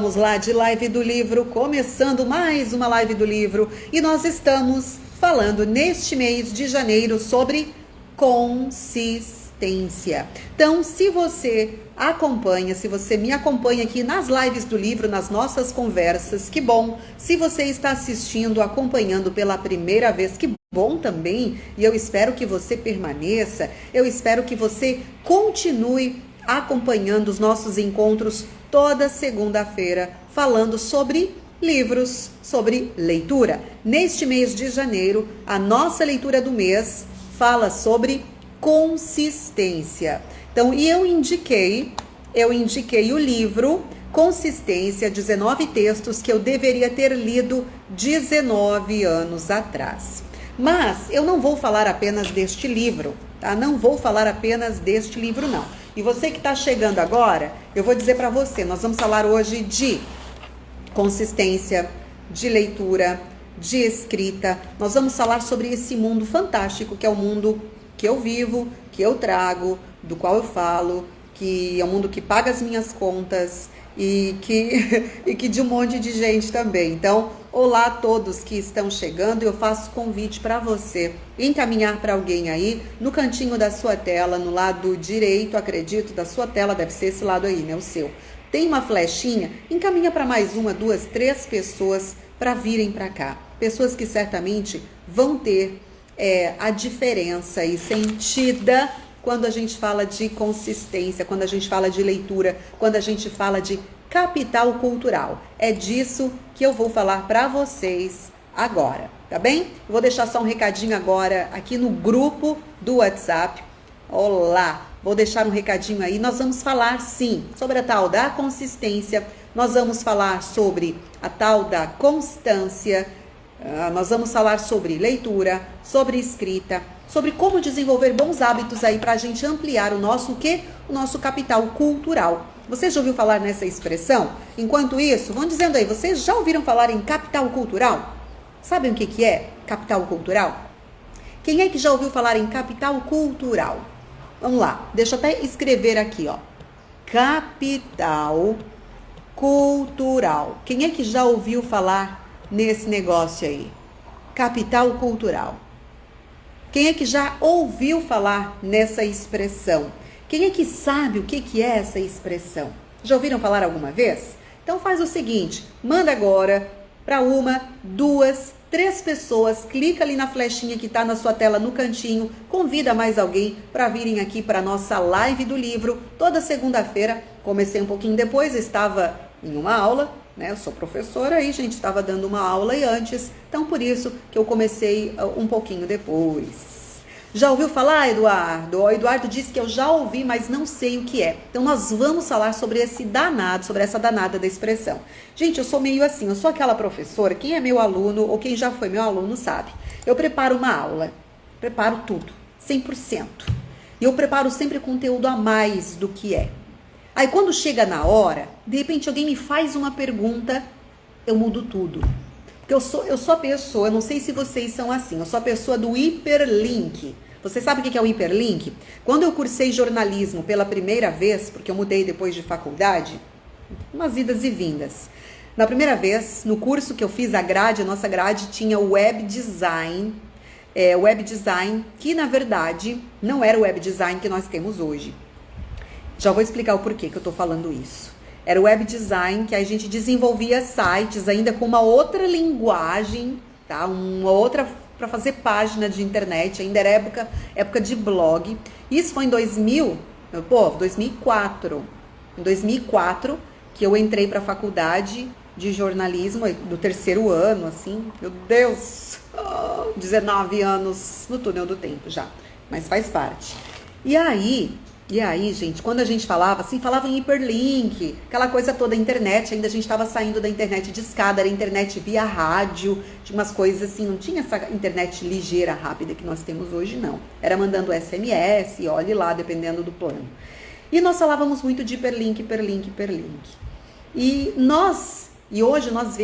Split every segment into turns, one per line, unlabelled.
Vamos lá de live do livro, começando mais uma live do livro, e nós estamos falando neste mês de janeiro sobre consistência. Então, se você acompanha, se você me acompanha aqui nas lives do livro, nas nossas conversas, que bom. Se você está assistindo, acompanhando pela primeira vez, que bom também, e eu espero que você permaneça, eu espero que você continue acompanhando os nossos encontros toda segunda-feira, falando sobre livros, sobre leitura. Neste mês de janeiro, a nossa leitura do mês fala sobre consistência. Então, eu indiquei o livro Consistência, 19 textos que eu deveria ter lido 19 anos atrás. Mas eu não vou falar apenas deste livro, tá? Não vou falar apenas deste livro, não. E você que está chegando agora, eu vou dizer para você, nós vamos falar hoje de consistência, de leitura, de escrita. Nós vamos falar sobre esse mundo fantástico que é o mundo que eu vivo, que eu trago, do qual eu falo, que é um mundo que paga as minhas contas e que de um monte de gente também. Então, olá a todos que estão chegando. Eu faço convite para você encaminhar para alguém aí no cantinho da sua tela, no lado direito, acredito, da sua tela, deve ser esse lado aí, né, o seu. Tem uma flechinha, encaminha para mais uma, duas, três pessoas para virem para cá. Pessoas que certamente vão ter a diferença aí sentida quando a gente fala de consistência, quando a gente fala de leitura, quando a gente fala de capital cultural. É disso que eu vou falar para vocês agora, tá bem? Eu vou deixar só um recadinho agora aqui no grupo do WhatsApp. Olá! Vou deixar um recadinho aí. Nós vamos falar, sim, sobre a tal da consistência. Nós vamos falar sobre a tal da constância. Nós vamos falar sobre leitura, sobre escrita, sobre como desenvolver bons hábitos aí para a gente ampliar o nosso quê? O nosso capital cultural. Você já ouviu falar nessa expressão? Enquanto isso, vão dizendo aí, vocês já ouviram falar em capital cultural? Sabem o que é capital cultural? Quem é que já ouviu falar em capital cultural? Vamos lá, deixa eu até escrever aqui, ó. Capital cultural. Quem é que já ouviu falar nesse negócio aí? Capital cultural. Quem é que já ouviu falar nessa expressão? Quem é que sabe o que é essa expressão? Já ouviram falar alguma vez? Então faz o seguinte, manda agora para uma, duas, três pessoas, clica ali na flechinha que está na sua tela no cantinho, convida mais alguém para virem aqui para a nossa live do livro, toda segunda-feira. Comecei um pouquinho depois, estava em uma aula, né? Eu sou professora aí, gente, estava dando uma aula aí antes, então por isso que eu comecei um pouquinho depois. Já ouviu falar, Eduardo? O Eduardo disse que eu já ouvi, mas não sei o que é. Então nós vamos falar sobre esse danado, sobre essa danada da expressão. Gente, eu sou meio assim, eu sou aquela professora, quem é meu aluno ou quem já foi meu aluno sabe. Eu preparo uma aula, preparo tudo, 100%. E eu preparo sempre conteúdo a mais do que é. Aí quando chega na hora, de repente alguém me faz uma pergunta, eu mudo tudo. Porque eu sou a pessoa, eu não sei se vocês são assim, eu sou a pessoa do hiperlink. Você sabe o que é o hiperlink? Quando eu cursei jornalismo pela primeira vez, porque eu mudei depois de faculdade, umas idas e vindas. Na primeira vez, no curso que eu fiz, a nossa grade tinha o web design, que na verdade não era o web design que nós temos hoje. Já vou explicar o porquê que eu tô falando isso. Era o web design que a gente desenvolvia sites ainda com uma outra linguagem, tá? Uma outra para fazer página de internet, ainda era época de blog. Isso foi em 2004. Em 2004 que eu entrei para a faculdade de jornalismo do terceiro ano, assim. Meu Deus! 19 anos no túnel do tempo já, mas faz parte. E aí, gente, quando a gente falava em hiperlink, aquela coisa toda, a internet, ainda a gente estava saindo da internet de escada, era internet via rádio, tinha umas coisas assim, não tinha essa internet ligeira, rápida que nós temos hoje, não. Era mandando SMS, olhe lá, dependendo do plano. E nós falávamos muito de hiperlink. E hoje nós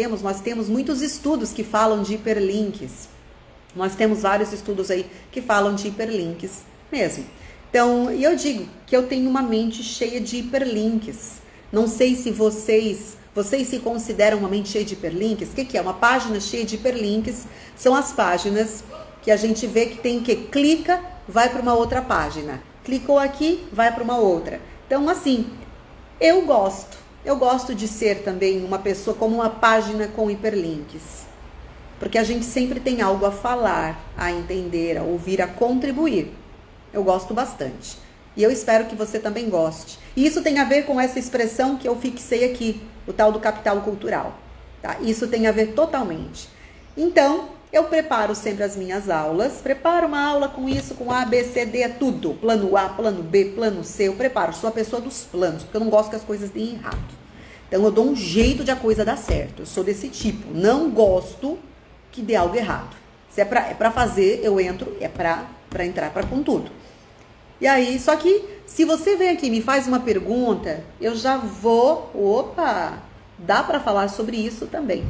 temos muitos estudos que falam de hiperlinks. Nós temos vários estudos aí que falam de hiperlinks mesmo. Então, eu digo que eu tenho uma mente cheia de hiperlinks. Não sei se vocês Vocês se consideram uma mente cheia de hiperlinks? O que é? Uma página cheia de hiperlinks são as páginas que a gente vê que tem que clica, vai para uma outra página. Clicou aqui, vai para uma outra. Então, assim, eu gosto de ser também uma pessoa como uma página com hiperlinks. Porque a gente sempre tem algo a falar, a entender, a ouvir, a contribuir. Eu gosto bastante. E eu espero que você também goste. E isso tem a ver com essa expressão que eu fixei aqui, o tal do capital cultural. Tá? Isso tem a ver totalmente. Então, eu preparo sempre as minhas aulas. Preparo uma aula com isso, com A, B, C, D, é tudo. Plano A, plano B, plano C. Eu preparo. Sou a pessoa dos planos, porque eu não gosto que as coisas deem errado. Então, eu dou um jeito de a coisa dar certo. Eu sou desse tipo. Não gosto que dê algo errado. Se é pra fazer, eu entro. É pra entrar com tudo. E aí, só que se você vem aqui e me faz uma pergunta, eu já vou, dá para falar sobre isso também.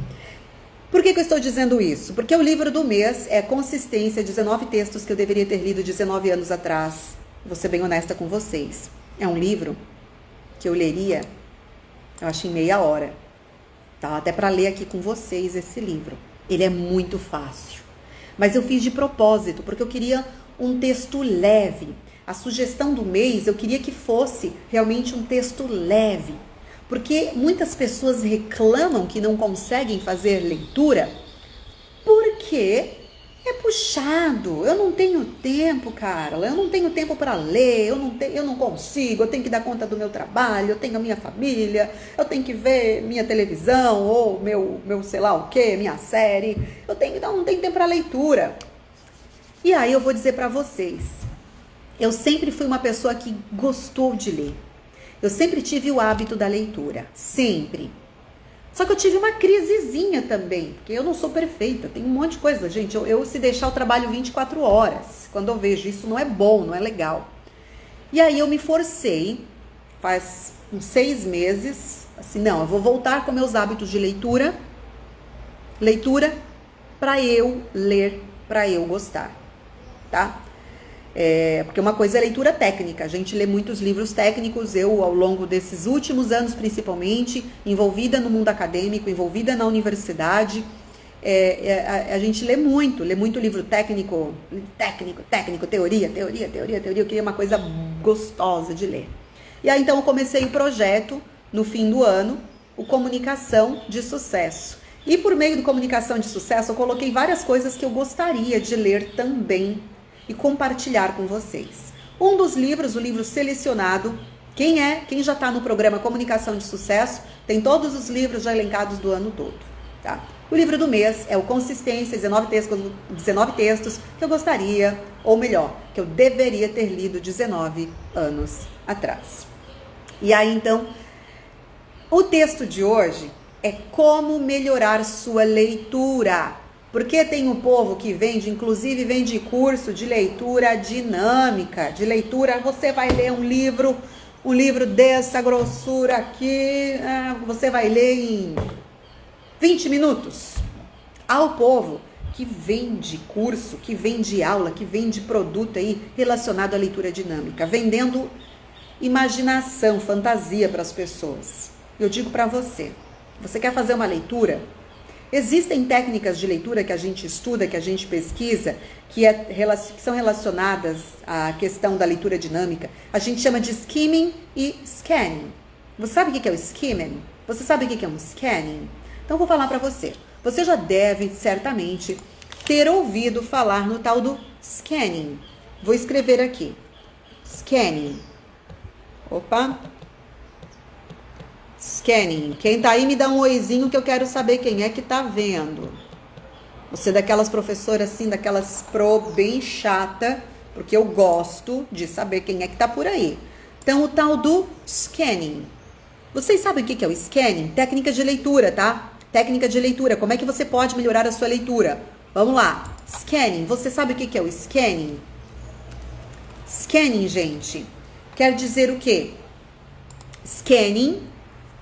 Por que eu estou dizendo isso? Porque o livro do mês é Consistência, 19 textos que eu deveria ter lido 19 anos atrás. Vou ser bem honesta com vocês. É um livro que eu leria, eu acho, em meia hora. Tá? Até para ler aqui com vocês esse livro. Ele é muito fácil. Mas eu fiz de propósito, porque eu queria um texto leve. A sugestão do mês, eu queria que fosse realmente um texto leve, porque muitas pessoas reclamam que não conseguem fazer leitura porque é puxado. Eu não tenho tempo, Carla, eu não tenho tempo para ler, eu não consigo, eu tenho que dar conta do meu trabalho, eu tenho a minha família, eu tenho que ver minha televisão ou meu sei lá o que, minha série, então não tenho tempo para leitura. E aí eu vou dizer para vocês, eu sempre fui uma pessoa que gostou de ler. Eu sempre tive o hábito da leitura. Sempre. Só que eu tive uma crisezinha também. Porque eu não sou perfeita. Tem um monte de coisa, gente. Eu se deixar eu trabalho 24 horas. Quando eu vejo isso não é bom, não é legal. E aí eu me forcei. Faz uns 6 meses. Assim, não, eu vou voltar com meus hábitos de leitura. Leitura para eu ler, para eu gostar. Tá? Porque uma coisa é leitura técnica, a gente lê muitos livros técnicos, eu ao longo desses últimos anos principalmente, envolvida no mundo acadêmico, envolvida na universidade, a gente lê muito livro técnico, teoria, eu queria uma coisa gostosa de ler. E aí então eu comecei o projeto, no fim do ano, o Comunicação de Sucesso. E por meio do Comunicação de Sucesso eu coloquei várias coisas que eu gostaria de ler também, e compartilhar com vocês. Um dos livros, o livro selecionado, quem já está no programa Comunicação de Sucesso, tem todos os livros já elencados do ano todo. Tá? O livro do mês é o Consistência, 19 textos que eu gostaria, ou melhor, que eu deveria ter lido 19 anos atrás. E aí então, o texto de hoje é como melhorar sua leitura. Porque tem um povo que inclusive vende curso de leitura dinâmica, de leitura, você vai ler um livro dessa grossura aqui, você vai ler em 20 minutos. Há o povo que vende curso, que vende aula, que vende produto aí relacionado à leitura dinâmica, vendendo imaginação, fantasia para as pessoas. Eu digo para você quer fazer uma leitura? Existem técnicas de leitura que a gente estuda, que a gente pesquisa, que são relacionadas à questão da leitura dinâmica. A gente chama de skimming e scanning. Você sabe o que é o skimming? Você sabe o que é um scanning? Então eu vou falar para você. Você já deve, certamente, ter ouvido falar no tal do scanning. Vou escrever aqui. Scanning. Opa! Scanning. Quem tá aí me dá um oizinho que eu quero saber quem é que tá vendo. Você é daquelas professoras assim, daquelas bem chata, porque eu gosto de saber quem é que tá por aí. Então, o tal do scanning. Vocês sabem o que é o scanning? Técnica de leitura, tá? Técnica de leitura. Como é que você pode melhorar a sua leitura? Vamos lá. Scanning. Você sabe o que é o scanning? Scanning, gente, quer dizer o quê? Scanning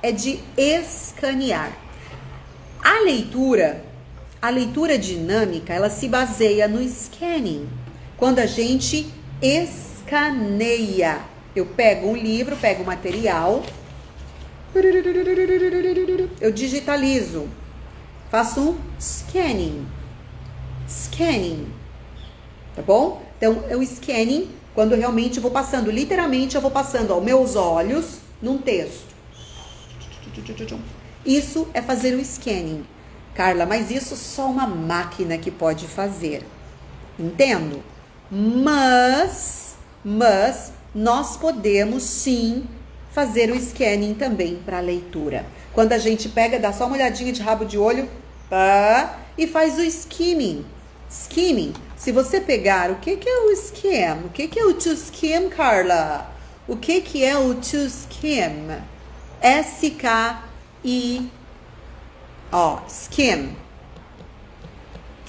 é de escanear. A leitura dinâmica, ela se baseia no scanning. Quando a gente escaneia. Eu pego um livro, pego o material, Eu digitalizo. Faço um scanning. Scanning. Tá bom? Então, é o scanning quando eu realmente vou passando. Literalmente, eu vou passando aos meus olhos num texto. Isso é fazer o scanning. Carla, mas isso só uma máquina que pode fazer. Entendo? Mas nós podemos sim fazer o scanning também para leitura. Quando a gente pega, dá só uma olhadinha de rabo de olho, e faz o skimming. Skimming. Se você pegar, o que é o skim? O que é o to skim, Carla? O que é o to skim? S-K-I, skim.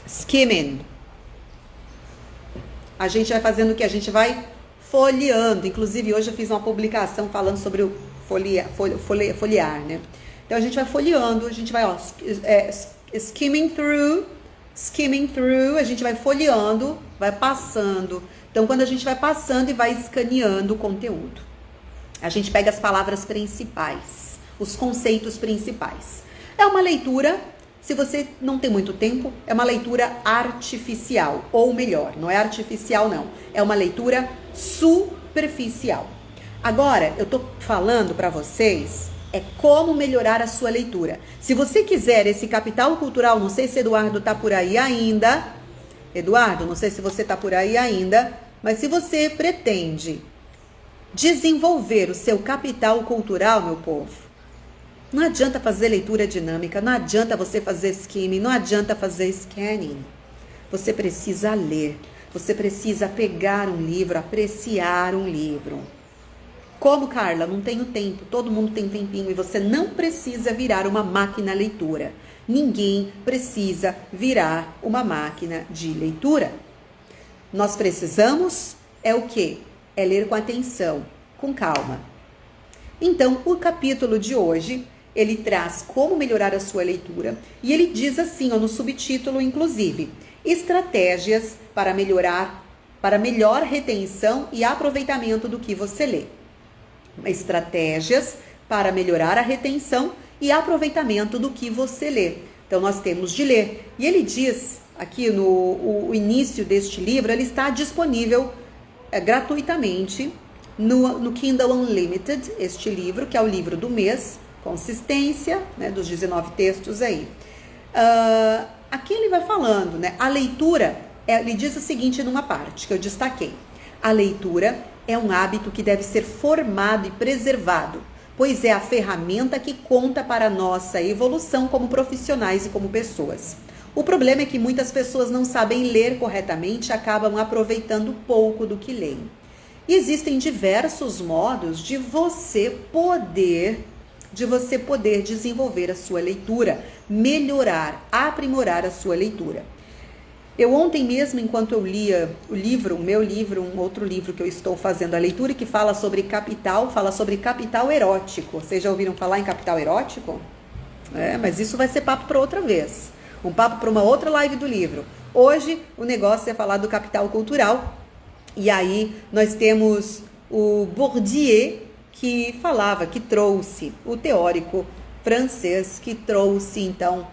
Skimming. A gente vai fazendo o que? A gente vai folheando. Inclusive, hoje eu fiz uma publicação falando sobre o folhear, né? Então, a gente vai folheando, a gente vai, skimming through, a gente vai folheando, vai passando. Então, quando a gente vai passando e vai escaneando o conteúdo, a gente pega as palavras principais, os conceitos principais. É uma leitura, se você não tem muito tempo, é uma leitura artificial, ou melhor, não é artificial não, é uma leitura superficial. Agora, eu tô falando para vocês como melhorar a sua leitura. Se você quiser esse capital cultural, não sei se Eduardo tá por aí ainda. Eduardo, não sei se você tá por aí ainda, mas se você pretende desenvolver o seu capital cultural, meu povo, não adianta fazer leitura dinâmica, não adianta você fazer skimming, não adianta fazer scanning. Você precisa ler, você precisa pegar um livro, apreciar um livro. Como, Carla? Não tenho tempo, todo mundo tem tempinho e você não precisa virar uma máquina leitura. Ninguém precisa virar uma máquina de leitura. Nós precisamos o quê? É ler com atenção, com calma. Então, o capítulo de hoje, ele traz como melhorar a sua leitura e ele diz assim, no subtítulo, inclusive, estratégias para melhor retenção e aproveitamento do que você lê. Estratégias para melhorar a retenção e aproveitamento do que você lê. Então, nós temos de ler. E ele diz, aqui no início deste livro, ele está disponível gratuitamente no Kindle Unlimited, este livro, que é o livro do mês, consistência, né, dos 19 textos aí. Aqui ele vai falando, né, a leitura, ele diz o seguinte numa parte que eu destaquei. A leitura é um hábito que deve ser formado e preservado, pois é a ferramenta que conta para a nossa evolução como profissionais e como pessoas. O problema é que muitas pessoas não sabem ler corretamente e acabam aproveitando pouco do que leem. E existem diversos modos de você poder desenvolver a sua leitura, melhorar, aprimorar a sua leitura. Eu ontem mesmo, enquanto eu lia o meu livro, um outro livro que eu estou fazendo a leitura, que fala sobre capital erótico. Vocês já ouviram falar em capital erótico? Mas isso vai ser papo para outra vez. Um papo para uma outra live do livro. Hoje, o negócio é falar do capital cultural. E aí, nós temos o Bourdieu, que trouxe, o teórico francês, que trouxe, então,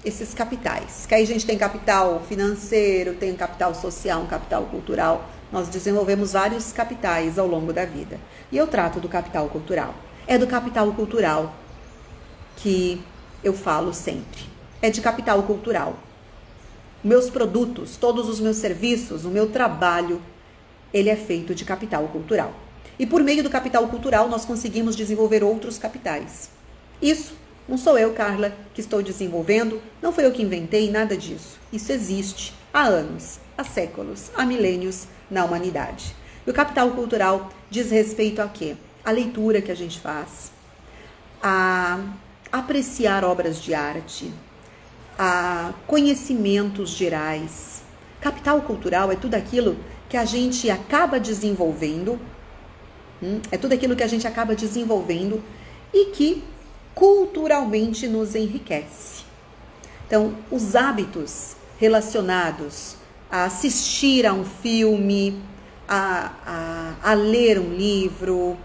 esses capitais. Que aí a gente tem capital financeiro, tem capital social, um capital cultural. Nós desenvolvemos vários capitais ao longo da vida. E eu trato do capital cultural. É do capital cultural que eu falo sempre. É de capital cultural. Meus produtos, todos os meus serviços, o meu trabalho, ele é feito de capital cultural. E por meio do capital cultural, nós conseguimos desenvolver outros capitais. Isso não sou eu, Carla, que estou desenvolvendo, não foi eu que inventei nada disso. Isso existe há anos, há séculos, há milênios na humanidade. E o capital cultural diz respeito a quê? A leitura que a gente faz, a apreciar obras de arte, a conhecimentos gerais. Capital cultural é tudo aquilo que a gente acaba desenvolvendo, e que culturalmente nos enriquece. Então, os hábitos relacionados a assistir a um filme, a ler um livro,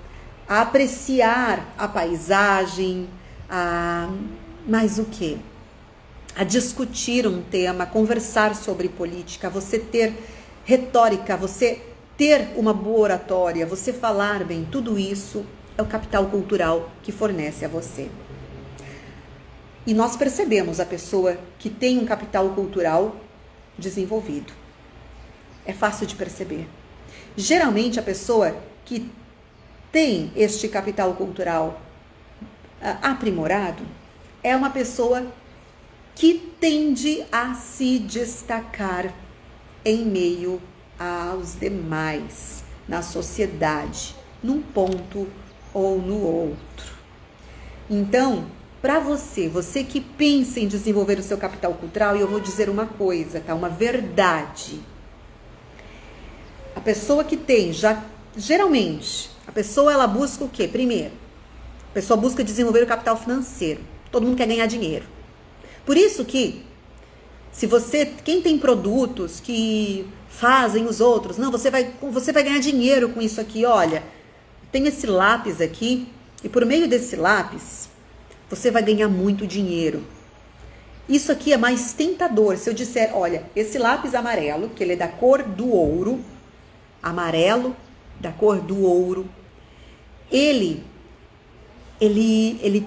a apreciar a paisagem, mais o quê? A discutir um tema, a conversar sobre política, você ter retórica, você ter uma boa oratória, você falar bem, tudo isso é o capital cultural que fornece a você. E nós percebemos a pessoa que tem um capital cultural desenvolvido. É fácil de perceber. Geralmente a pessoa que tem este capital cultural aprimorado é uma pessoa que tende a se destacar em meio aos demais, na sociedade, num ponto ou no outro. Então, para você que pensa em desenvolver o seu capital cultural, e eu vou dizer uma coisa, tá? Uma verdade. A pessoa que tem, geralmente, a pessoa ela busca o quê? Primeiro, a pessoa busca desenvolver o capital financeiro. Todo mundo quer ganhar dinheiro. Por isso que, quem tem produtos que fazem os outros, não, você vai ganhar dinheiro com isso aqui, olha, tem esse lápis aqui, e por meio desse lápis, você vai ganhar muito dinheiro. Isso aqui é mais tentador. Se eu disser, olha, esse lápis amarelo, que ele é da cor do ouro, amarelo, da cor do ouro, ele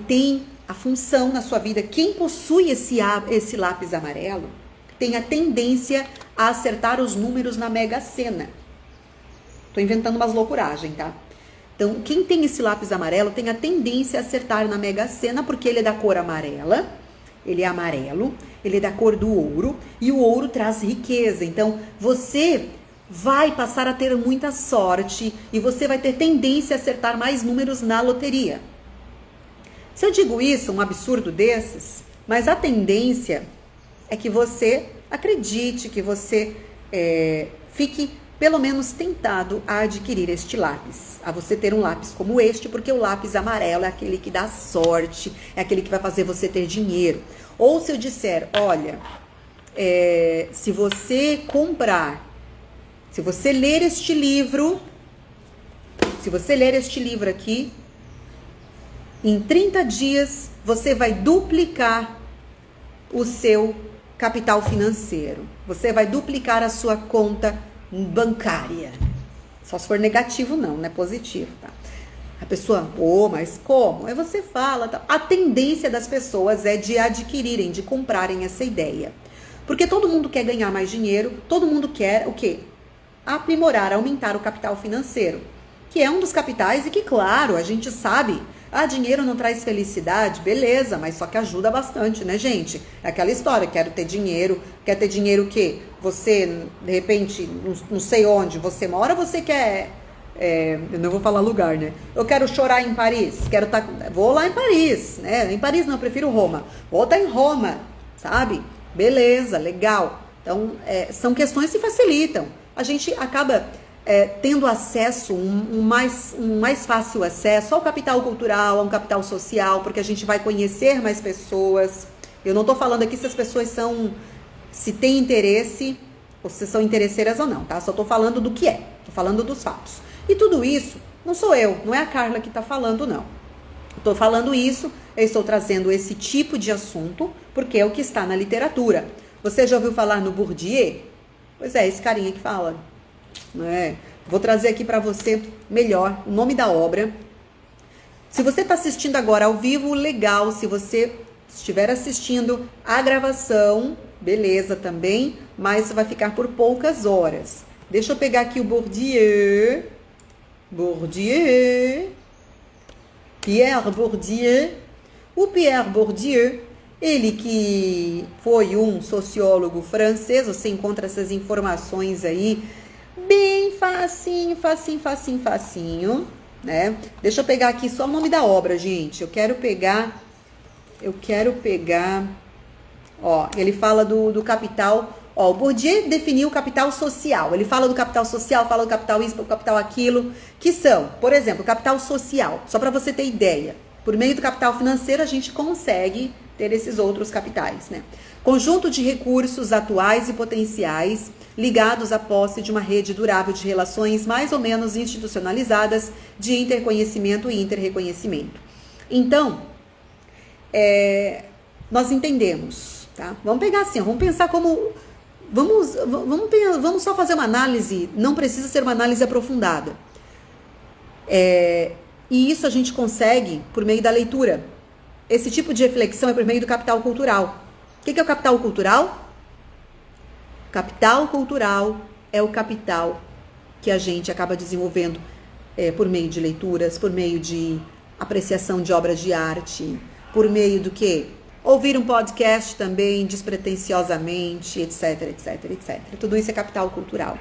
tem a função na sua vida. Quem possui esse lápis amarelo tem a tendência a acertar os números na Mega Sena. Tô inventando umas loucuragens, tá? Então, quem tem esse lápis amarelo tem a tendência a acertar na Mega Sena, porque ele é da cor amarela, ele é amarelo, ele é da cor do ouro, e o ouro traz riqueza. Então, você vai passar a ter muita sorte e você vai ter tendência a acertar mais números na loteria. Se eu digo isso, um absurdo desses, mas a tendência é que você acredite, que você fique pelo menos tentado a adquirir este lápis, a você ter um lápis como este, porque o lápis amarelo é aquele que dá sorte, é aquele que vai fazer você ter dinheiro. Ou se eu disser, olha, se você ler este livro aqui, em 30 dias você vai duplicar o seu capital financeiro, você vai duplicar a sua conta bancária. Só se for negativo, não é positivo, tá? A pessoa, mas como? Aí você fala, tá? A tendência das pessoas é de adquirirem, de comprarem essa ideia. Porque todo mundo quer ganhar mais dinheiro, todo mundo quer o quê? Aprimorar, aumentar o capital financeiro, que é um dos capitais e que, claro, a gente sabe, dinheiro não traz felicidade, beleza, mas só que ajuda bastante, né, gente? É aquela história, quer ter dinheiro o quê? Você, de repente, não sei onde você mora, você quer, eu não vou falar lugar, né? Eu quero chorar em Paris, vou lá em Paris, né? Em Paris não, eu prefiro Roma. Vou estar em Roma, sabe? Beleza, legal. Então, são questões que facilitam. A gente acaba tendo acesso, um mais fácil acesso ao capital cultural, a um capital social, porque a gente vai conhecer mais pessoas. Eu não estou falando aqui se as pessoas se têm interesse, ou se são interesseiras ou não, tá? Só estou falando do que estou falando dos fatos. E tudo isso, não sou eu, não é a Carla que está falando, não. Estou falando isso, eu estou trazendo esse tipo de assunto, porque é o que está na literatura. Você já ouviu falar no Bourdieu? Pois é, esse carinha que fala. Vou trazer aqui para você melhor o nome da obra. Se você está assistindo agora ao vivo, legal. Se você estiver assistindo a gravação, beleza também, mas vai ficar por poucas horas. Deixa eu pegar aqui o Bourdieu. Pierre Bourdieu. O Pierre Bourdieu, ele que foi um sociólogo francês, você encontra essas informações aí bem facinho, né? Deixa eu pegar aqui só o nome da obra, gente. Eu quero pegar, ele fala do capital, o Bourdieu definiu o capital social. Ele fala do capital social, fala do capital isso, do capital aquilo, que são, por exemplo, o capital social, só para você ter ideia. Por meio do capital financeiro, a gente consegue ter esses outros capitais, né? Conjunto de recursos atuais e potenciais ligados à posse de uma rede durável de relações mais ou menos institucionalizadas de interconhecimento e interreconhecimento. Então, nós entendemos, tá? Vamos pegar assim, vamos pensar como... Vamos só fazer uma análise, não precisa ser uma análise aprofundada. E isso a gente consegue por meio da leitura. Esse tipo de reflexão é por meio do capital cultural. O que é o capital cultural? Capital cultural é o capital que a gente acaba desenvolvendo por meio de leituras, por meio de apreciação de obras de arte, por meio do quê? Ouvir um podcast também, despretensiosamente, etc, etc, etc. Tudo isso é capital cultural.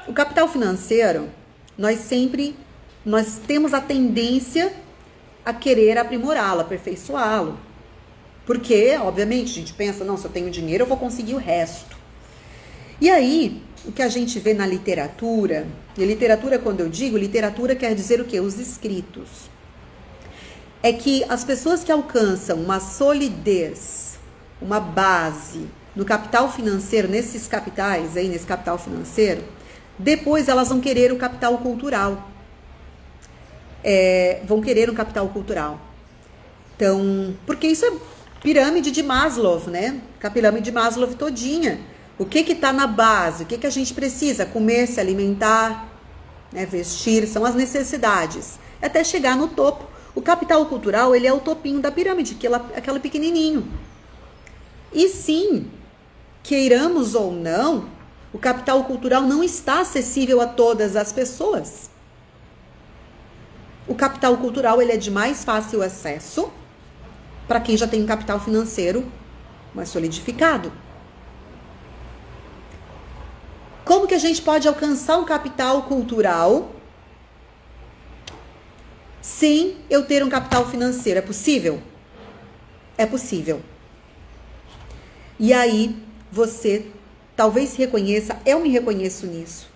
O capital financeiro, nós temos a tendência a querer aprimorá-lo, aperfeiçoá-lo. Porque, obviamente, a gente pensa, não, se eu tenho dinheiro, eu vou conseguir o resto. E aí, o que a gente vê na literatura, e literatura, quando eu digo, literatura quer dizer o quê? Os escritos. É que as pessoas que alcançam uma solidez, uma base no capital financeiro, nesses capitais aí, nesse capital financeiro, depois elas vão querer o capital cultural. Vão querer um capital cultural. Então, porque isso é pirâmide de Maslow, né? A pirâmide de Maslow todinha. O que está na base? O que a gente precisa? Comer, se alimentar, né? Vestir, são as necessidades. Até chegar no topo. O capital cultural, ele é o topinho da pirâmide, aquela pequenininho. E sim, queiramos ou não, o capital cultural não está acessível a todas as pessoas. O capital cultural, ele é de mais fácil acesso para quem já tem um capital financeiro mais solidificado. Como que a gente pode alcançar um capital cultural sem eu ter um capital financeiro? É possível? É possível. E aí, você talvez se reconheça, eu me reconheço nisso.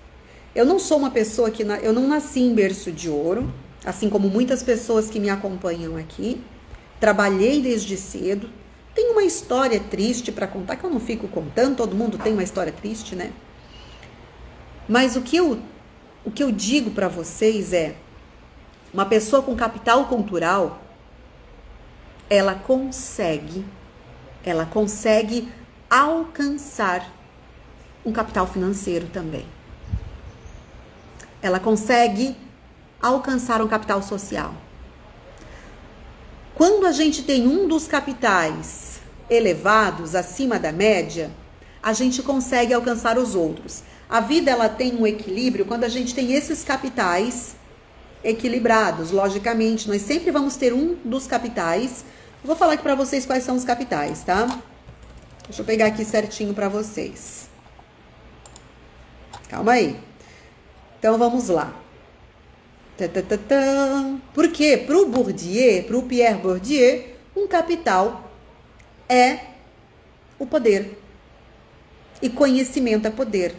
Eu não sou uma pessoa eu não nasci em berço de ouro, assim como muitas pessoas que me acompanham aqui. Trabalhei desde cedo. Tenho uma história triste para contar, que eu não fico contando, todo mundo tem uma história triste, né? Mas o que eu digo para vocês é, uma pessoa com capital cultural, ela consegue alcançar um capital financeiro também. Ela consegue alcançar um capital social. Quando a gente tem um dos capitais elevados, acima da média, a gente consegue alcançar os outros. A vida, ela tem um equilíbrio quando a gente tem esses capitais equilibrados. Logicamente, nós sempre vamos ter um dos capitais. Vou falar aqui para vocês quais são os capitais, tá? Deixa eu pegar aqui certinho para vocês. Calma aí. Então, vamos lá. Porque pro Bourdieu, pro Pierre Bourdieu, um capital é o poder. E conhecimento é poder.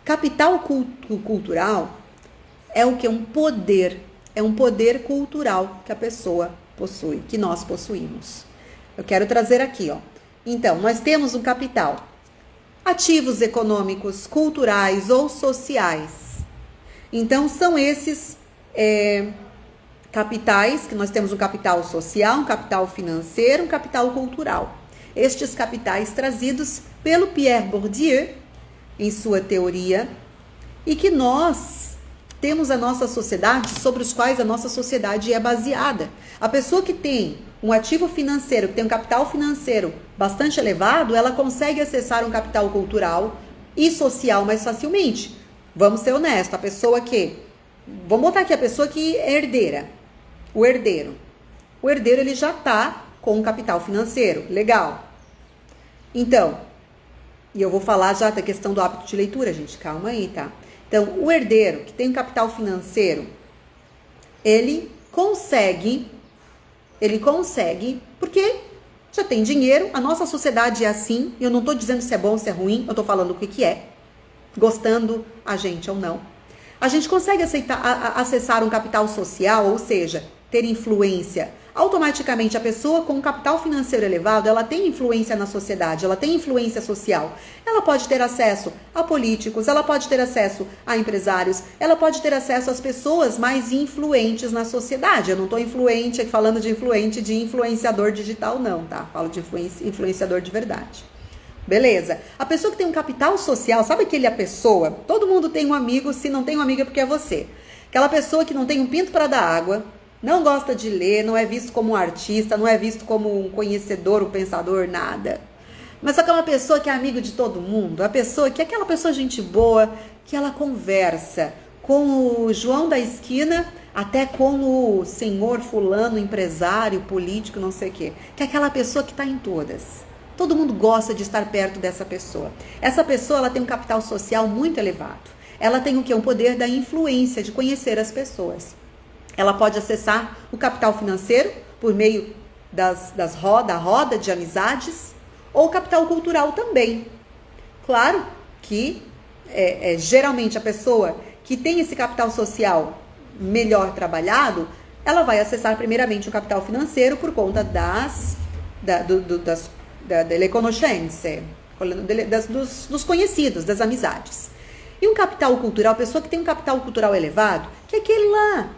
Capital cultural é o que? Um poder. É um poder cultural que a pessoa possui, que nós possuímos. Eu quero trazer aqui, ó. Então, nós temos um capital. Ativos econômicos, culturais ou sociais. Então, são esses capitais, que nós temos um capital social, um capital financeiro, um capital cultural. Estes capitais trazidos pelo Pierre Bourdieu, em sua teoria, e que nós temos a nossa sociedade, sobre os quais a nossa sociedade é baseada. A pessoa que tem um ativo financeiro, que tem um capital financeiro bastante elevado, ela consegue acessar um capital cultural e social mais facilmente. Vamos ser honestos, a pessoa que... Vamos botar aqui a pessoa que é herdeira. O herdeiro. O herdeiro, ele já está com um capital financeiro. Legal. Então, e eu vou falar já da questão do hábito de leitura, gente. Calma aí, tá? Então, o herdeiro que tem um capital financeiro, ele consegue, porque já tem dinheiro. A nossa sociedade é assim. E eu não estou dizendo se é bom ou se é ruim. Eu estou falando o que é. Gostando a gente ou não. A gente consegue acessar um capital social, ou seja, ter influência. Automaticamente, a pessoa com capital financeiro elevado, ela tem influência na sociedade, ela tem influência social. Ela pode ter acesso a políticos, ela pode ter acesso a empresários, ela pode ter acesso às pessoas mais influentes na sociedade. Eu não estou falando de influenciador digital, não, tá? Falo de influenciador de verdade. Beleza. A pessoa que tem um capital social, sabe aquele a pessoa? Todo mundo tem um amigo, se não tem um amigo é porque é você. Aquela pessoa que não tem um pinto para dar água, não gosta de ler, não é visto como um artista, não é visto como um conhecedor, um pensador, nada. Mas só que é uma pessoa que é amigo de todo mundo, a pessoa que é aquela pessoa gente boa, que ela conversa com o João da esquina, até com o senhor fulano, empresário, político, não sei o quê. Que é aquela pessoa que está em todas. Todo mundo gosta de estar perto dessa pessoa. Essa pessoa, ela tem um capital social muito elevado. Ela tem o quê? Um poder da influência, de conhecer as pessoas. Ela pode acessar o capital financeiro por meio da roda de amizades, ou o capital cultural também. Claro que geralmente a pessoa que tem esse capital social melhor trabalhado, ela vai acessar primeiramente o capital financeiro por conta da conoscenze, dos conhecidos, das amizades. E um capital cultural, a pessoa que tem um capital cultural elevado, que é aquele lá,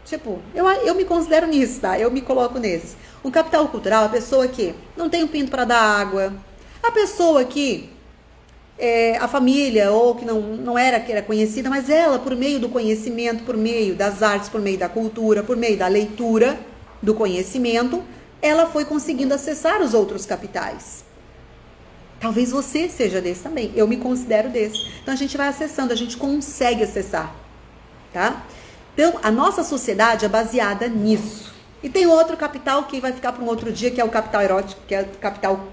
tipo, eu me considero nisso, tá? Eu me coloco nesse. Um capital cultural, a pessoa que não tem um pinto para dar água, a pessoa que a família, ou que não era conhecida, mas ela, por meio do conhecimento, por meio das artes, por meio da cultura, por meio da leitura, do conhecimento, ela foi conseguindo acessar os outros capitais. Talvez você seja desse também. Eu me considero desse. Então a gente vai acessando, a gente consegue acessar, tá? Então a nossa sociedade é baseada nisso. E tem outro capital que vai ficar para um outro dia, que é o capital erótico, que é o capital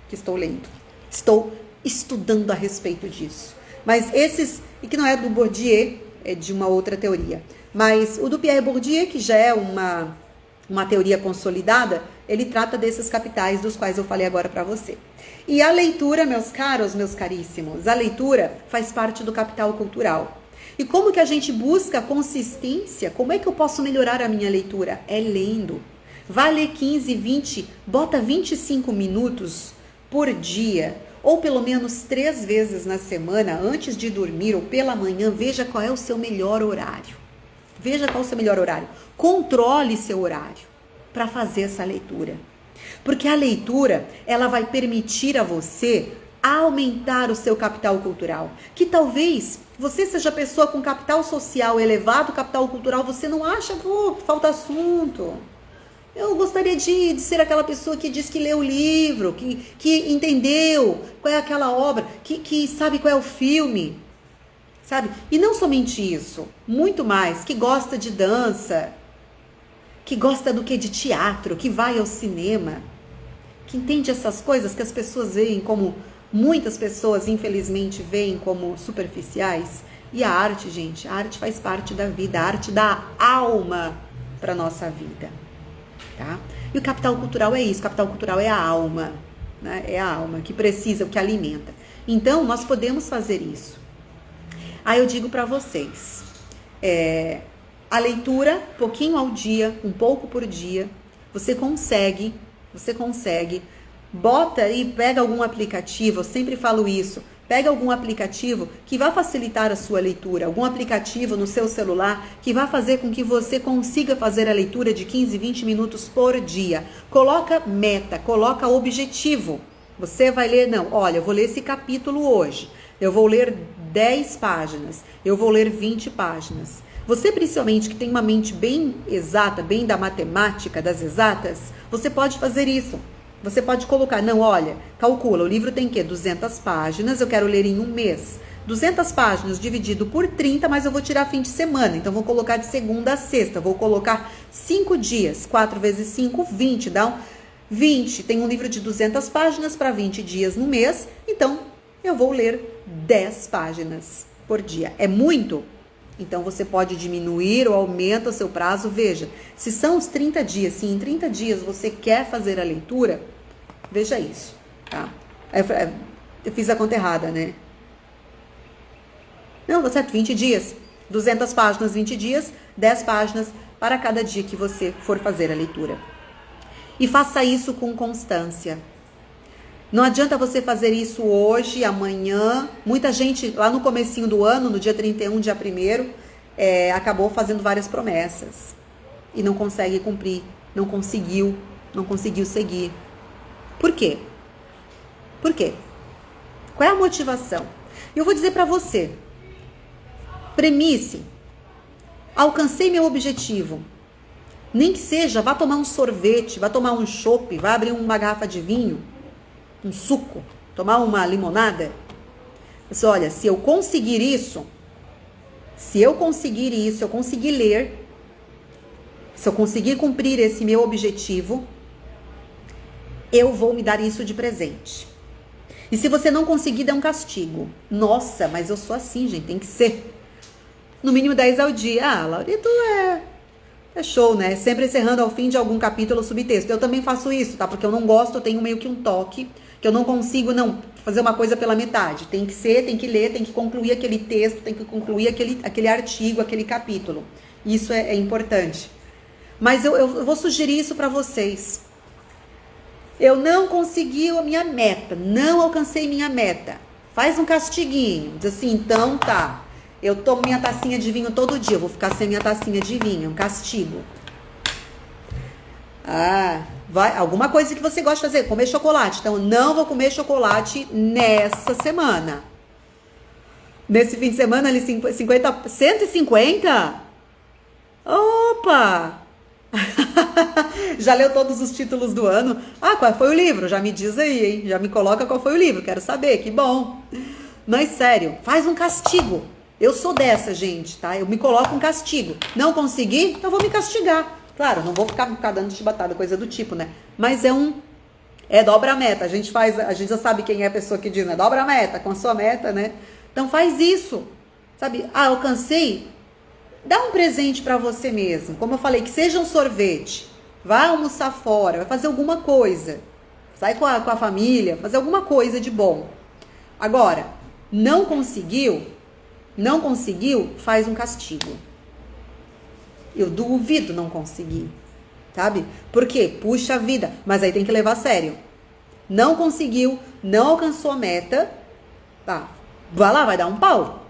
que estou lendo. Estou estudando a respeito disso. Mas esses, e que não é do Bourdieu, é de uma outra teoria. Mas o do Pierre Bourdieu, que já é uma teoria consolidada, ele trata desses capitais dos quais eu falei agora para você. E a leitura, meus caros, meus caríssimos, a leitura faz parte do capital cultural. E como que a gente busca consistência? Como é que eu posso melhorar a minha leitura? É lendo. Vai ler 15, 20, bota 25 minutos por dia, ou pelo menos 3 vezes na semana, antes de dormir ou pela manhã, veja qual é o seu melhor horário. Veja qual é o seu melhor horário. Controle seu horário para fazer essa leitura. Porque a leitura, ela vai permitir a você aumentar o seu capital cultural. Que talvez você seja pessoa com capital social elevado, capital cultural, você não acha que falta assunto. Eu gostaria de ser aquela pessoa que diz que leu o livro, que entendeu qual é aquela obra, que sabe qual é o filme, sabe? E não somente isso, muito mais, que gosta de dança, que gosta do que de teatro, que vai ao cinema, que entende essas coisas que as pessoas veem como, muitas pessoas infelizmente veem como superficiais. E a arte, gente, a arte faz parte da vida, a arte dá alma para nossa vida, tá? E o capital cultural é isso, o capital cultural é a alma, né? É a alma que precisa, o que alimenta. Então, nós podemos fazer isso. Aí eu digo para vocês, a leitura, pouquinho ao dia, um pouco por dia, você consegue, bota e pega algum aplicativo, eu sempre falo isso, pega algum aplicativo que vai facilitar a sua leitura, algum aplicativo no seu celular que vai fazer com que você consiga fazer a leitura de 15, 20 minutos por dia. Coloca meta, coloca objetivo. Você vai ler, não, olha, eu vou ler esse capítulo hoje, eu vou ler 10 páginas, eu vou ler 20 páginas. Você, principalmente, que tem uma mente bem exata, bem da matemática, das exatas, você pode fazer isso. Você pode colocar, não, olha, calcula, o livro tem 200 páginas, eu quero ler em um mês. 200 páginas dividido por 30, mas eu vou tirar fim de semana, então vou colocar de segunda a sexta, vou colocar 5 dias, 4 vezes 5, 20, dá 20. Tem um livro de 200 páginas para 20 dias no mês, então eu vou ler 10 páginas por dia. É muito? Então, você pode diminuir ou aumenta o seu prazo. Veja, se são os 30 dias, se em 30 dias você quer fazer a leitura, veja isso, tá? Eu fiz a conta errada, né? Não, tá certo, 20 dias, 200 páginas, 20 dias, 10 páginas para cada dia que você for fazer a leitura. E faça isso com constância. Não adianta você fazer isso hoje, amanhã. Muita gente lá no comecinho do ano, no dia 31, dia 1º, acabou fazendo várias promessas e não consegue cumprir, não conseguiu seguir. Por quê? Por quê? Qual é a motivação? Eu vou dizer para você, premisse, alcancei meu objetivo. Nem que seja, vá tomar um sorvete, vá tomar um chopp, vá abrir uma garrafa de vinho, um suco, tomar uma limonada. Mas olha, se eu conseguir isso, eu conseguir ler, se eu conseguir cumprir esse meu objetivo, eu vou me dar isso de presente. E se você não conseguir, dá um castigo. Nossa, mas eu sou assim, gente, tem que ser. No mínimo 10 ao dia. Ah, Laurito, é show, né? Sempre encerrando ao fim de algum capítulo ou subtexto. Eu também faço isso, tá? Porque eu não gosto, eu tenho meio que um toque, que eu não consigo, fazer uma coisa pela metade. Tem que ser, tem que ler, tem que concluir aquele texto, tem que concluir aquele artigo, aquele capítulo. Isso é importante. Mas eu vou sugerir isso para vocês. Eu não consegui a minha meta, não alcancei minha meta. Faz um castiguinho, diz assim, então tá. Eu tomo minha tacinha de vinho todo dia, eu vou ficar sem minha tacinha de vinho, um castigo. Alguma coisa que você gosta de fazer, comer chocolate. Então, não vou comer chocolate nessa semana. Nesse fim de semana, ali, 150? Opa! Já leu todos os títulos do ano? Qual foi o livro? Já me diz aí, hein? Já me coloca qual foi o livro, quero saber, que bom. Mas sério, faz um castigo. Eu sou dessa, gente, tá? Eu me coloco um castigo. Não consegui, eu vou me castigar. Claro, não vou ficar dando chibatada, coisa do tipo, né? Mas dobra a meta. A gente já sabe quem é a pessoa que diz, né? Dobra a meta, com a sua meta, né? Então faz isso, sabe? Alcancei? Dá um presente pra você mesmo. Como eu falei, que seja um sorvete. Vai almoçar fora, vai fazer alguma coisa. Sai com a família, fazer alguma coisa de bom. Agora, não conseguiu, faz um castigo. Eu duvido não conseguir, sabe? Por quê? Puxa vida, mas aí tem que levar a sério. Não conseguiu, não alcançou a meta, tá? Vai lá, vai dar um pau.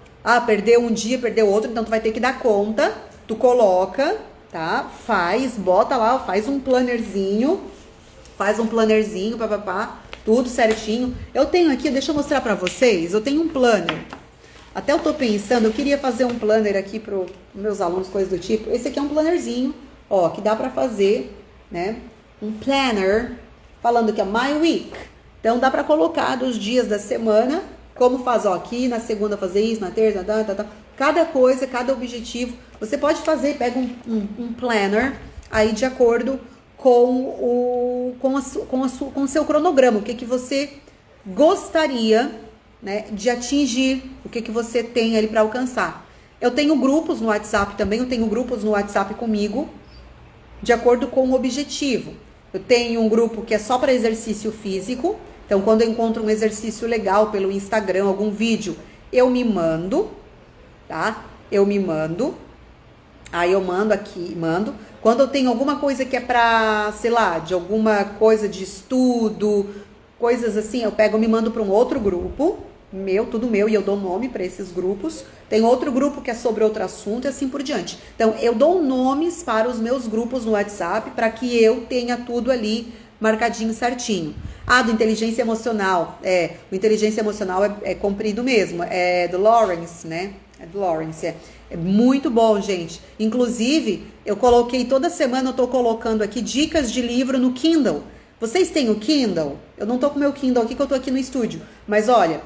Perdeu um dia, perdeu outro, então tu vai ter que dar conta. Tu coloca, tá? Bota lá, faz um plannerzinho, papapá, tudo certinho. Eu tenho aqui, deixa eu mostrar pra vocês, eu tenho um planner. Até eu tô pensando, eu queria fazer um planner aqui pros meus alunos, coisas do tipo. Esse aqui é um plannerzinho, ó, que dá pra fazer, né? Um planner, falando que é My Week. Então dá pra colocar dos dias da semana, como faz, ó, aqui na segunda fazer isso, na terça, cada coisa, cada objetivo. Você pode fazer, pega um planner aí de acordo com o seu cronograma, o que você gostaria, né, de atingir, o que você tem ali para alcançar. Eu tenho grupos no WhatsApp também, eu tenho grupos no WhatsApp comigo, de acordo com o objetivo. Eu tenho um grupo que é só para exercício físico, então quando eu encontro um exercício legal pelo Instagram, algum vídeo, eu me mando, tá? Aí eu mando. Quando eu tenho alguma coisa que é pra, sei lá, de alguma coisa de estudo, coisas assim, eu me mando para um outro grupo, tudo meu, e eu dou nome para esses grupos. Tem outro grupo que é sobre outro assunto e assim por diante. Então, eu dou nomes para os meus grupos no WhatsApp para que eu tenha tudo ali marcadinho certinho. Do inteligência emocional. O inteligência emocional é comprido mesmo. É do Lawrence, né? É muito bom, gente. Inclusive, eu coloquei toda semana, eu tô colocando aqui dicas de livro no Kindle. Vocês têm o Kindle? Eu não tô com o meu Kindle aqui, que eu tô aqui no estúdio. Mas olha,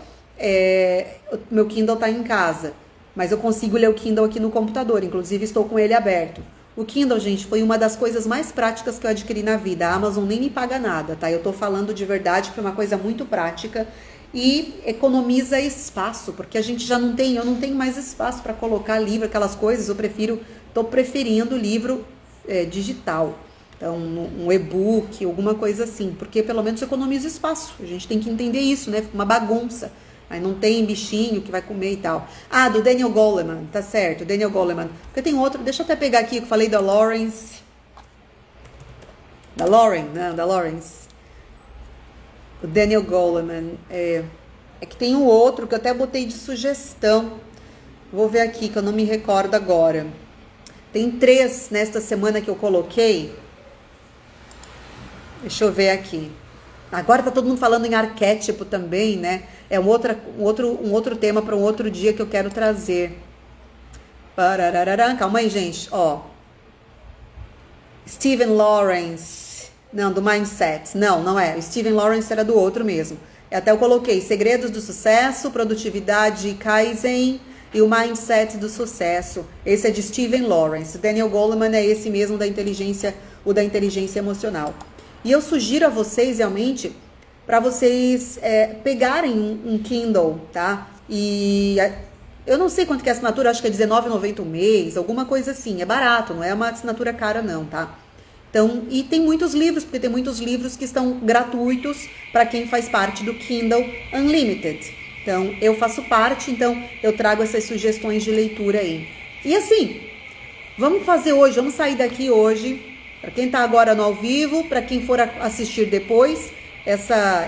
meu Kindle tá em casa. Mas eu consigo ler o Kindle aqui no computador. Inclusive, estou com ele aberto. O Kindle, gente, foi uma das coisas mais práticas que eu adquiri na vida. A Amazon nem me paga nada, tá? Eu tô falando de verdade, foi uma coisa muito prática. E economiza espaço, porque a gente já não tem, eu não tenho mais espaço para colocar livro, aquelas coisas. Tô preferindo livro digital. Então, um e-book, alguma coisa assim, porque pelo menos economiza espaço. A gente tem que entender isso, né? Fica uma bagunça. Aí não tem bichinho que vai comer e tal. Ah, do Daniel Goleman, tá certo, Daniel Goleman. Porque tem outro, deixa eu até pegar aqui, que eu falei da Lawrence. Da Lawrence. O Daniel Goleman. É que tem um outro que eu até botei de sugestão. Vou ver aqui, que eu não me recordo agora. Tem 3 nesta semana que eu coloquei. Deixa eu ver aqui. Agora tá todo mundo falando em arquétipo também, né? É um outro tema para um outro dia que eu quero trazer. Calma aí, gente. Ó. Stephen Lawrence. Não, do Mindset. Não é. O Stephen Lawrence era do outro mesmo. Até eu coloquei Segredos do Sucesso, Produtividade Kaizen e o Mindset do Sucesso. Esse é de Stephen Lawrence. Daniel Goleman é esse mesmo da inteligência emocional. E eu sugiro a vocês, realmente, para vocês pegarem um Kindle, tá? E eu não sei quanto que é a assinatura, acho que é R$19,90 um mês, alguma coisa assim. É barato, não é uma assinatura cara não, tá? Então, e tem muitos livros, porque tem muitos livros que estão gratuitos para quem faz parte do Kindle Unlimited. Então, eu faço parte, então eu trago essas sugestões de leitura aí. E assim, vamos fazer hoje, vamos sair daqui hoje, para quem está agora no ao vivo, para quem for assistir depois,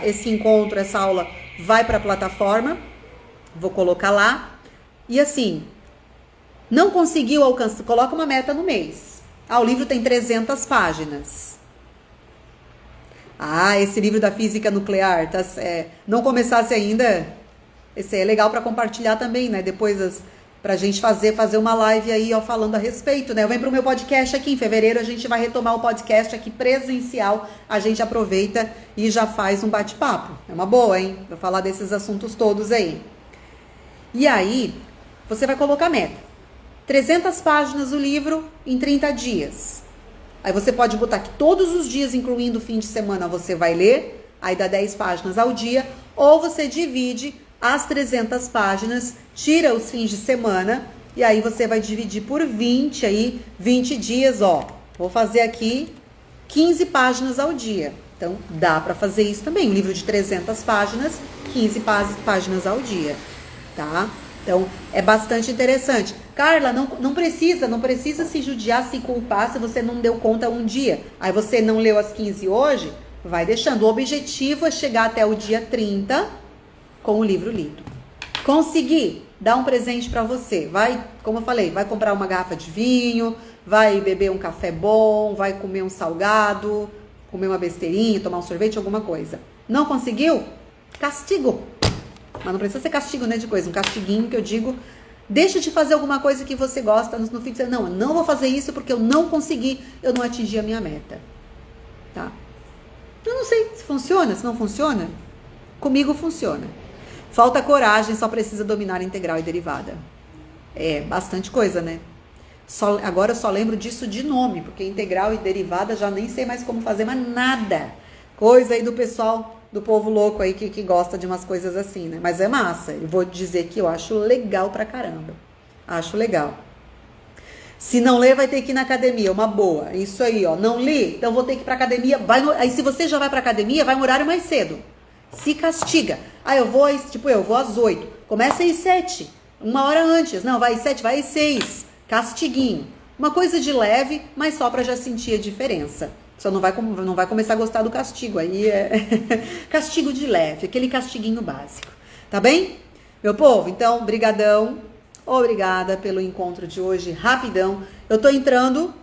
esse encontro, essa aula vai para a plataforma, vou colocar lá. E assim, não conseguiu alcançar, coloca uma meta no mês. Ah, o livro tem 300 páginas. Ah, esse livro da física nuclear, não começasse ainda, esse é legal para compartilhar também, né? Depois pra gente fazer uma live aí, ó, falando a respeito, né? Eu venho pro meu podcast aqui em fevereiro, a gente vai retomar o podcast aqui presencial, a gente aproveita e já faz um bate-papo. É uma boa, hein? Pra falar desses assuntos todos aí. E aí, você vai colocar meta. 300 páginas do livro em 30 dias. Aí você pode botar que todos os dias, incluindo o fim de semana, você vai ler, aí dá 10 páginas ao dia, ou você divide as 300 páginas, tira os fins de semana, e aí você vai dividir por 20 aí, 20 dias, ó. Vou fazer aqui 15 páginas ao dia. Então, dá para fazer isso também. Um livro de 300 páginas, 15 páginas ao dia, tá? Então, é bastante interessante. Carla, não precisa se judiar, se culpar se você não deu conta um dia. Aí você não leu as 15 hoje, vai deixando. O objetivo é chegar até o dia 30 com o livro lido. Conseguir, dá um presente para você. Vai, como eu falei, vai comprar uma garrafa de vinho, vai beber um café bom, vai comer um salgado, comer uma besteirinha, tomar um sorvete, alguma coisa. Não conseguiu? Castigo. Mas não precisa ser castigo, né, de coisa. Um castiguinho que eu digo, deixa de fazer alguma coisa que você gosta no fim de semana. Não, eu não vou fazer isso porque eu não consegui, eu não atingi a minha meta. Tá? Eu não sei se funciona, se não funciona. Comigo funciona. Falta coragem, só precisa dominar integral e derivada. É bastante coisa, né? Agora eu só lembro disso de nome, porque integral e derivada já nem sei mais como fazer, mas nada. Coisa aí do pessoal, do povo louco aí que gosta de umas coisas assim, né? Mas é massa. Eu vou dizer que eu acho legal pra caramba. Acho legal. Se não ler, vai ter que ir na academia, uma boa. Isso aí, ó. Não li? Então vou ter que ir pra academia. Aí se você já vai pra academia, vai um horário mais cedo. Se castiga. Ah, eu vou às 8. Começa às 7. Uma hora antes. Não, vai às 7, vai às 6. Castiguinho. Uma coisa de leve, mas só pra já sentir a diferença. Só não vai começar a gostar do castigo. Aí é castigo de leve, aquele castiguinho básico. Tá bem? Meu povo, então, brigadão. Obrigada pelo encontro de hoje, rapidão. Eu tô entrando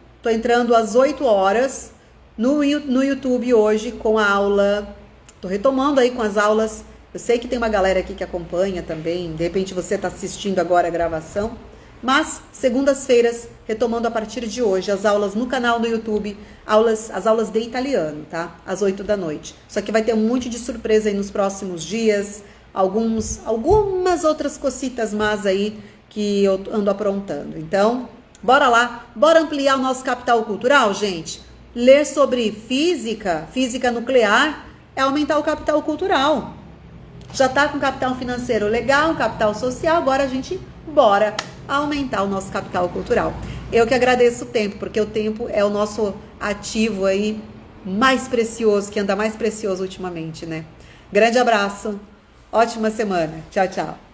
às 8 horas no YouTube hoje com a aula. Tô retomando aí com as aulas. Eu sei que tem uma galera aqui que acompanha também. De repente você tá assistindo agora a gravação. Mas, segundas-feiras, retomando a partir de hoje, as aulas no canal no YouTube, as aulas de italiano, tá? Às 8 da noite. Só que vai ter um monte de surpresa aí nos próximos dias, algumas outras cositas más aí que eu ando aprontando. Então, bora lá, bora ampliar o nosso capital cultural, gente? Ler sobre física nuclear, é aumentar o capital cultural. Já tá com capital financeiro legal, capital social, agora a gente bora aumentar o nosso capital cultural. Eu que agradeço o tempo, porque o tempo é o nosso ativo aí mais precioso, que anda mais precioso ultimamente, né? Grande abraço. Ótima semana. Tchau, tchau.